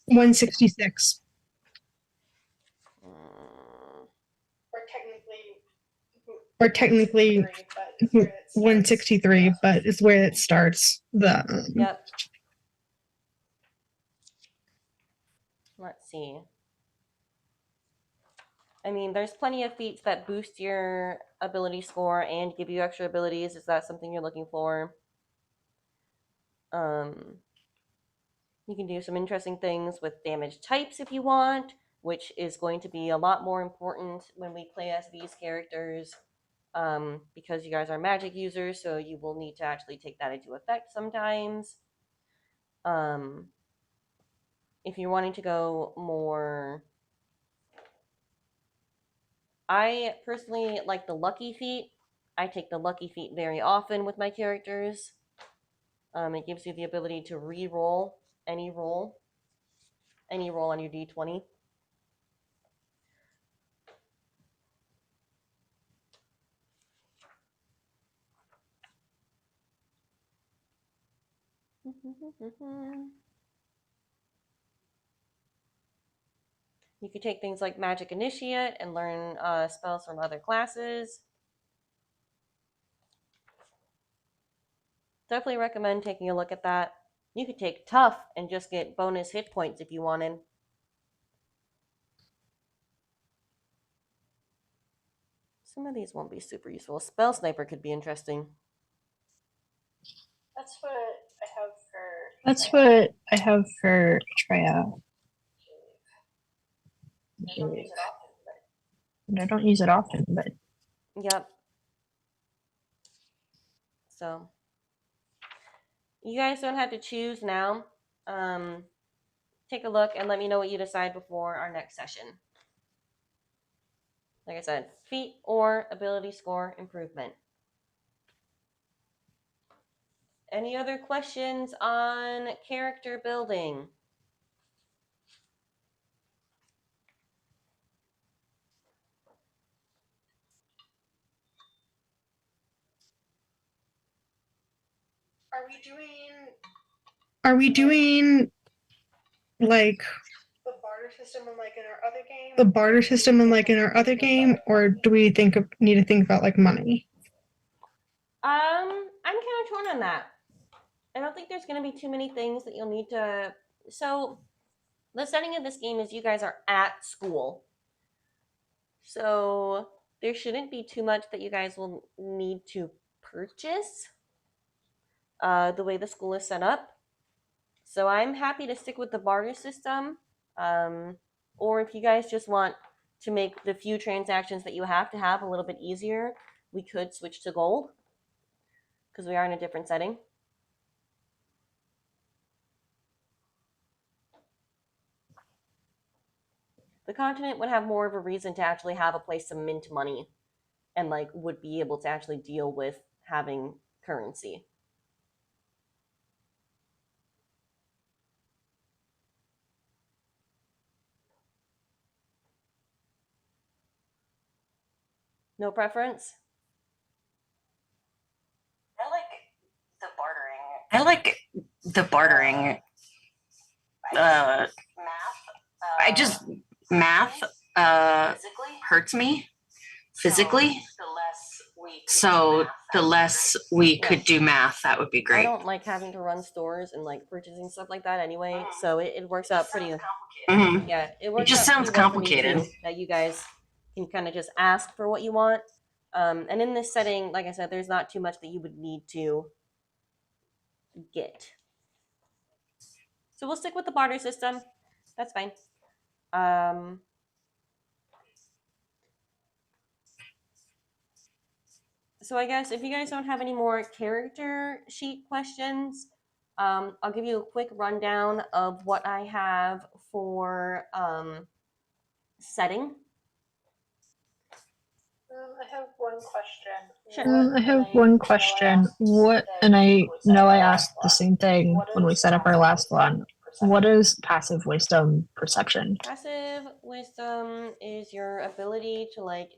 166. Or technically 163, but it's where it starts. Yep. Let's see. I mean, there's plenty of feats that boost your ability score and give you extra abilities. Is that something you're looking for? You can do some interesting things with damage types if you want, which is going to be a lot more important when we play as these characters, because you guys are magic users, so you will need to actually take that into effect sometimes. If you're wanting to go more, I personally like the lucky feat. I take the lucky feat very often with my characters. It gives you the ability to re-roll any roll on your d20. You could take things like Magic Initiate and learn spells from other classes. Definitely recommend taking a look at that. You could take Tough and just get bonus hit points if you wanted. Some of these won't be super useful. Spell Sniper could be interesting. That's what I have for. That's what I have for Treya. I don't use it often, And I don't use it often, but Yep. So you guys don't have to choose now. Take a look and let me know what you decide before our next session. Like I said, feat or ability score improvement. Any other questions on character building? Are we doing like the barter system in like in our other game. the barter system in like in our other game, or do we need to think about like money? I'm kind of torn on that. I don't think there's going to be too many things that you'll need to. So, the setting of this game is you guys are at school. So, there shouldn't be too much that you guys will need to purchase the way the school is set up. So, I'm happy to stick with the barter system. Or if you guys just want to make the few transactions that you have to have a little bit easier, we could switch to gold because we are in a different setting. The continent would have more of a reason to actually have a place to mint money and like would be able to actually deal with having currency. No preference? I like the bartering. Math hurts me physically. So the less we could do math, that would be I great. don't like having to run stores and like purchasing stuff like that anyway, so it works out pretty. Mhm. Yeah, it works. It just out sounds pretty well for me, complicated. too, that you guys can kind of just ask for what you want. And in this setting, like I said, there's not too much that you would need to get. So we'll stick with the barter system. That's fine. So I guess if you guys don't have any more character sheet questions, I'll give you a quick rundown of what I have for setting. I have one question. Sure. I have one question. What, and I know I asked the same thing when we set up our last one. What is passive wisdom perception? Passive wisdom is your ability to like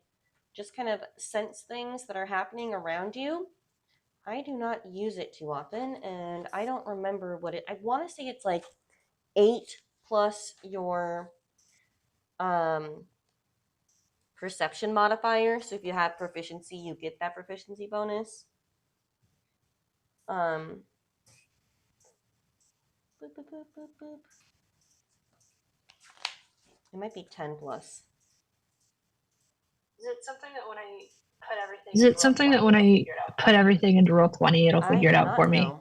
just kind of sense things that are happening around you. I do not use it too often, and I don't remember what it. I want to say it's like 8 plus your perception modifier. So if you have proficiency, you get that proficiency bonus. Boop, boop, boop, boop, boop. It might be 10 plus. Is it something that when I put everything? Is it something that when I put everything into Roll20, it'll figure it out for me?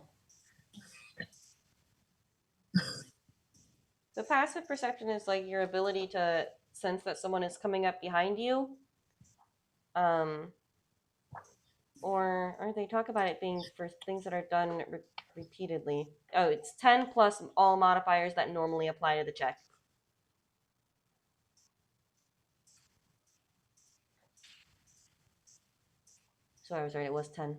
The passive perception is like your ability to sense that someone is coming up behind you. Or they talk about it being for things that are done repeatedly. Oh, it's 10 plus all modifiers that normally apply to the check. So I was right, it was 10.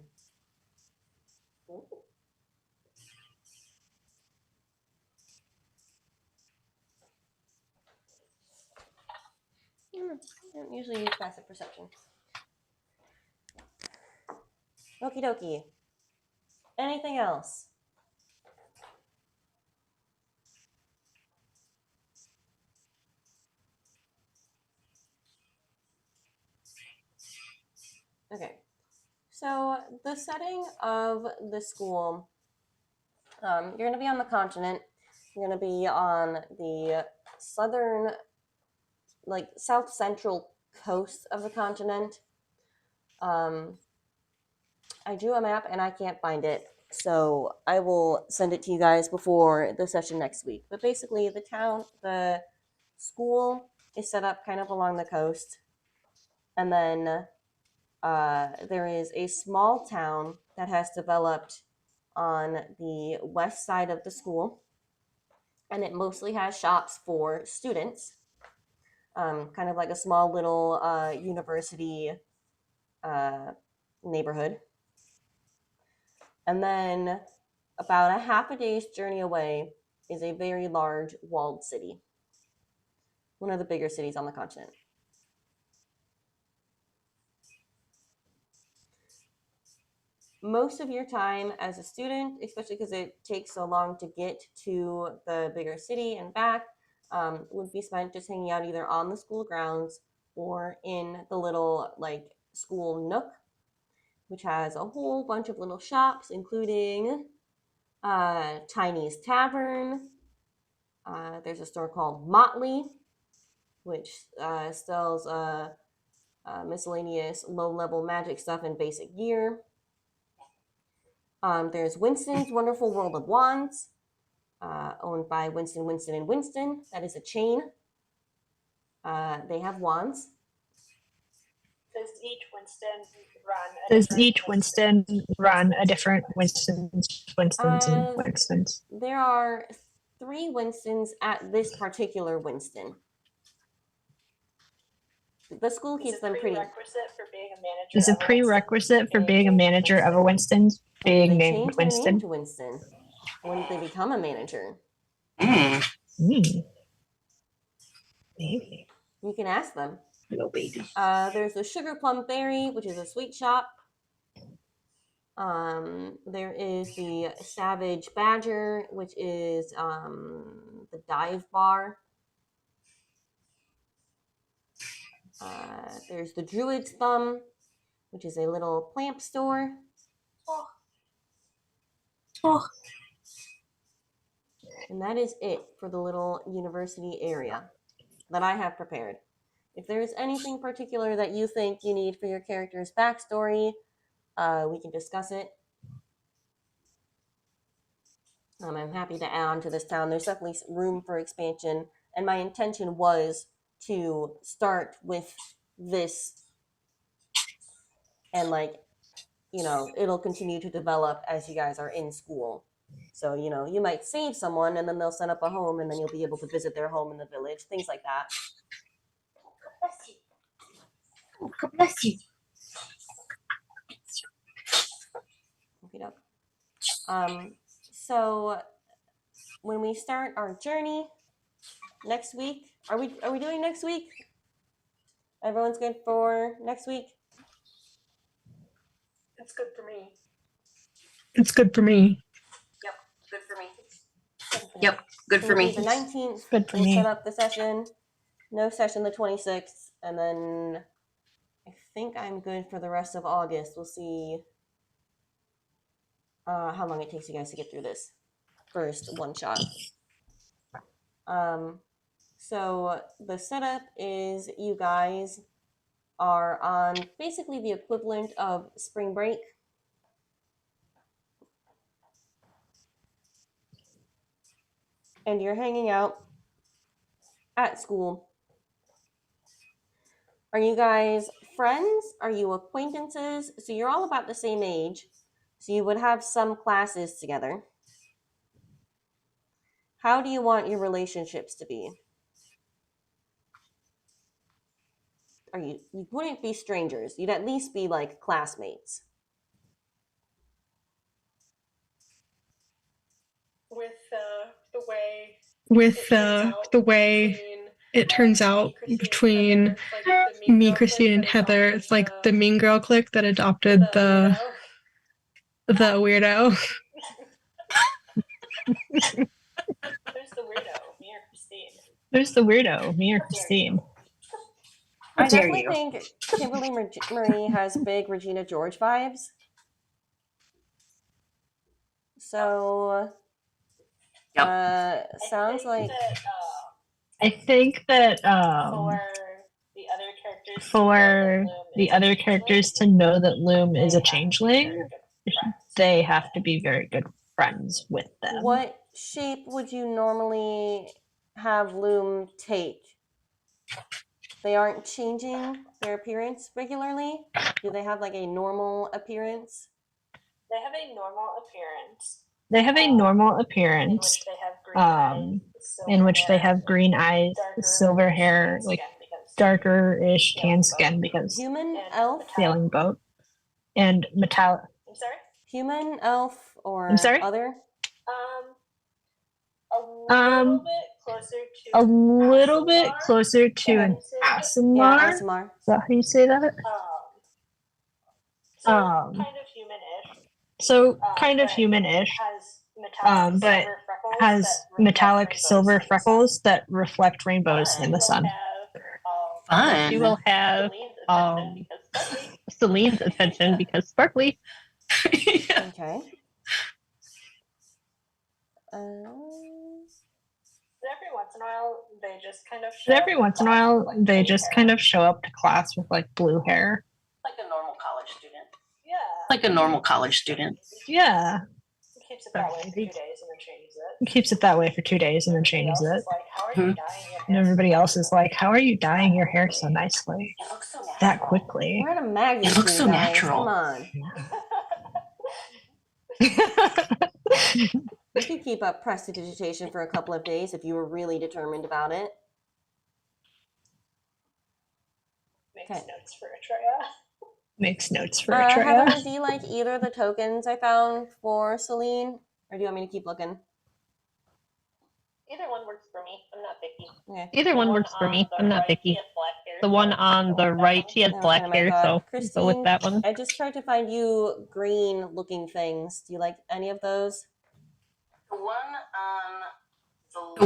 I don't usually use passive perception. Okie dokie. Anything else? Okay. So the setting of the school, you're going to be on the continent. You're going to be on the southern, like south central coast of the continent. I drew a map and I can't find it, so I will send it to you guys before the session next week. But basically, the school is set up kind of along the coast, and then there is a small town that has developed on the west side of the school, and it mostly has shops for students, kind of like a small little university neighborhood. And then about a half a day's journey away is a very large walled city, one of the bigger cities on the continent. Most of your time as a student, especially because it takes so long to get to the bigger city and back, would be spent just hanging out either on the school grounds or in the little like school nook, which has a whole bunch of little shops, including Chinese Tavern. There's a store called Motley, which sells miscellaneous low-level magic stuff and basic gear. There's Winston's Wonderful World of Wands, owned by Winston, and Winston. That is a chain. They have wands. Does each Winston run a different Winston's, and Winston's? There are 3 Winstons at this particular Winston. The school keeps them pretty. Is a prerequisite for being a manager of a Winston's being They named changed their name Winston? to Winston when they become a manager. Maybe. You can ask them. Little baby. There's the Sugar Plum Fairy, which is a sweet shop. There is the Savage Badger, which is the dive bar. There's the Druid's Thumb, which is a little plant store. And that is it for the little university area that I have prepared. If there is anything particular that you think you need for your character's backstory, we can discuss it. I'm happy to add on to this town. There's definitely room for expansion, and my intention was to start with this and it'll continue to develop as you guys are in school. So, you might save someone and then they'll set up a home and then you'll be able to visit their home in the village, things like that. Bless you. Oh, God bless you. So when we start our journey next week, are we doing next week? Everyone's good for next week? It's good for me. It's good for me. Yep, good for me. Yep, good for me. The 19th, Good for we'll me. set up the session. No session the 26th, and then I think I'm good for the rest of August. We'll see how long it takes you guys to get through this first one shot. So the setup is you guys are on basically the equivalent of spring break. And you're hanging out at school. Are you guys friends? Are you acquaintances? So you're all about the same age. So you would have some classes together. How do you want your relationships to be? You wouldn't be strangers. You'd at least be like classmates. With the way the way it turns out between me, Christine, and Heather, it's like the mean girl clique that adopted the weirdo. There's the weirdo, me or Christine. There's the weirdo, me or Christine. How I dare definitely you? think Kimberly Marie has big Regina George vibes. So, sounds like I think that for the other characters to know that Loom is a changeling, they have to be very good friends with them. what shape would you normally have Loom take? They aren't changing their appearance regularly? Do they have like a normal appearance? They have a normal appearance. They have a normal appearance, in which they have green eyes, silver hair, like darker-ish tan skin because Human, elf, sailing boat, and metallic. I'm sorry? human, elf, or I'm sorry? other? A little bit A little bit closer closer to to an Yeah, Asimar. Is Asimar. that how you say that? So Um, kind of humanish. So kind of humanish, but has metallic silver freckles that reflect rainbows in the sun. Fun. She will have Selene's attention because sparkly. Yeah. Okay. Every once in a while, they just kind of show up to class with like blue hair. Like a normal college student. Yeah. Like a normal college student. Yeah. Keeps it that way for 2 days and then changes it. Keeps it that way for 2 days and then changes it. Like, how are you dyeing your And hair? everybody else is like, how are you dyeing your hair so nicely? It looks so natural. That quickly. We're at a magazine, It looks so guys. natural. Come on. You could keep up prestidigitation for a couple of days if you were really determined about it. Makes Okay. notes for Atreya. Makes notes for Heather, Atreya. do you like either of the tokens I found for Selene? Or do you want me to keep looking? Either one works for me. I'm not picky. Okay. Either one works for me. I'm not picky. The one on the right, she has That was black kind of my hair, thought. so we'll go Christine, with that one. I just tried to find you green looking things. Do you like any of those? The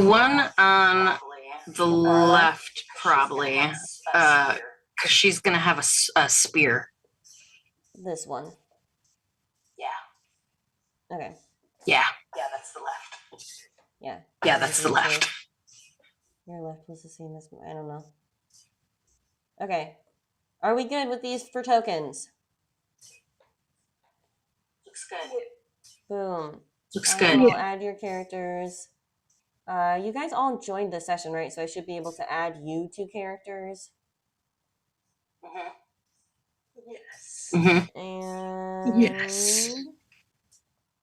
one on the left, probably. Because she's going to have a spear. This one. Yeah. Okay. Yeah. Yeah, that's the left. Yeah. Yeah, that's the left. Your left was the same as I don't know. Okay. Are we good with these for tokens? Looks good. Boom. Looks I good. will add your characters. You guys all joined this session, right? So I should be able to add you to characters. Yes. Mm-hmm. And Yes.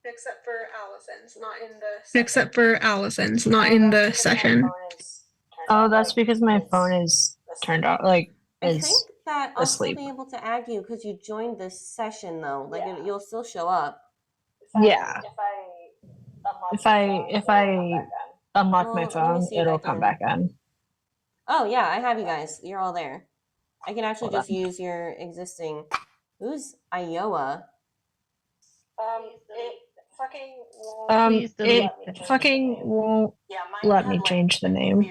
Except for Allison's, not in the session. Except for Allison's, not in the session. Oh, that's because my phone is turned off. Like, I think is that I'll still asleep. be able to add you because you joined this session, though. Like Yeah. you'll still show up. Yeah. If I unlock Well, my let me phone, see if I it'll come can- back on. Oh yeah, I have you guys. You're all there. I can actually Hold just on. use your existing. Who's Iowa? It fucking won't. Please delete It that. fucking won't Yeah, let me change the name.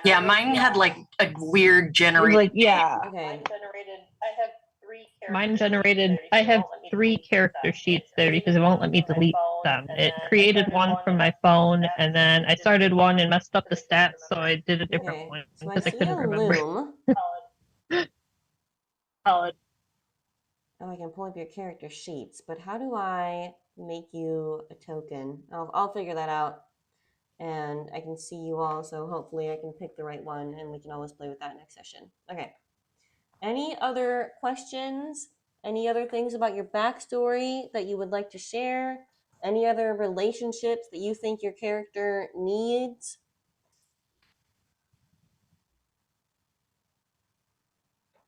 Yeah, mine had like a weird generated. Like, yeah. Okay. I have 3 characters. Mine generated, I have 3 character sheets there because it won't let me delete them. It created one from my phone, and then I started one and messed up the stats, so I did a different Okay. one So I because I see couldn't a remember. Loom. Solid. Oh, I can pull up your character sheets, but how do I make you a token? I'll figure that out. and I can see you all, so hopefully I can pick the right one and we can always play with that next session. Okay. Any other questions? Any other things about your backstory that you would like to share? Any other relationships that you think your character needs?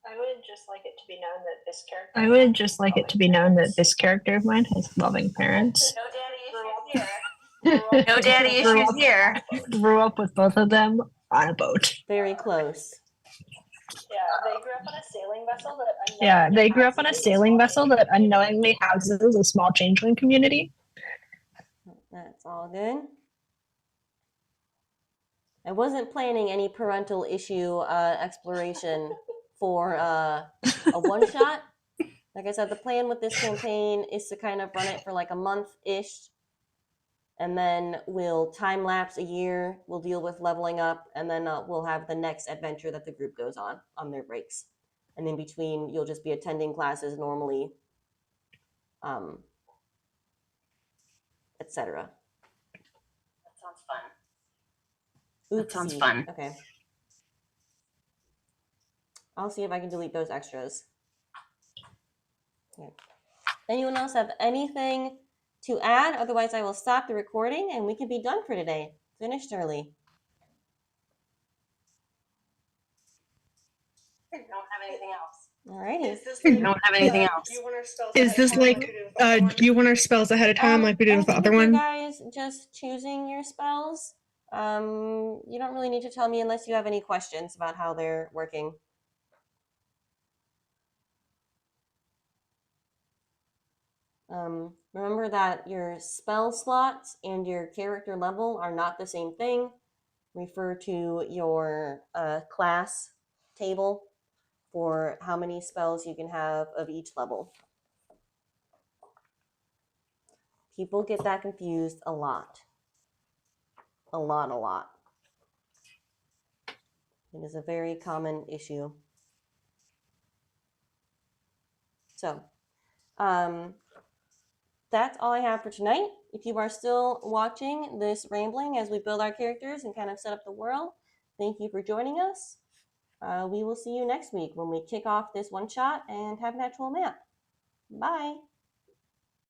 I would just like it to be known that this character. I would just like it to be known that this character of mine has loving parents. No daddy issues here. No daddy issues here. Grew up with both of them on a boat. Very close. Yeah, they grew up on a sailing vessel that. Yeah, they grew up on a sailing vessel that unknowingly houses a small changeling community. That's all good. I wasn't planning any parental issue exploration for a one-shot. Like I said, the plan with this campaign is to kind of run it for like a month-ish, and then we'll time-lapse a year, we'll deal with leveling up, and then we'll have the next adventure that the group goes on their breaks. And in between, you'll just be attending classes normally, etc. That sounds fun. Oopsie. That sounds fun. Okay. I'll see if I can delete those extras. Okay. Anyone else have anything to add? Otherwise, I will stop the recording and we can be done for today. Finished early. I don't have anything else. Alrighty. I don't have anything else. Is this like do you want our spells ahead of time like we did with the I other think one? you guys just choosing your spells. You don't really need to tell me unless you have any questions about how they're working. Remember that your spell slots and your character level are not the same thing. Refer to your class table for how many spells you can have of each level. People get that confused a lot. A lot. It is a very common issue. So, that's all I have for tonight. If you are still watching this rambling as we build our characters and kind of set up the world, thank you for joining us. We will see you next week when we kick off this one shot and have an actual map. Bye.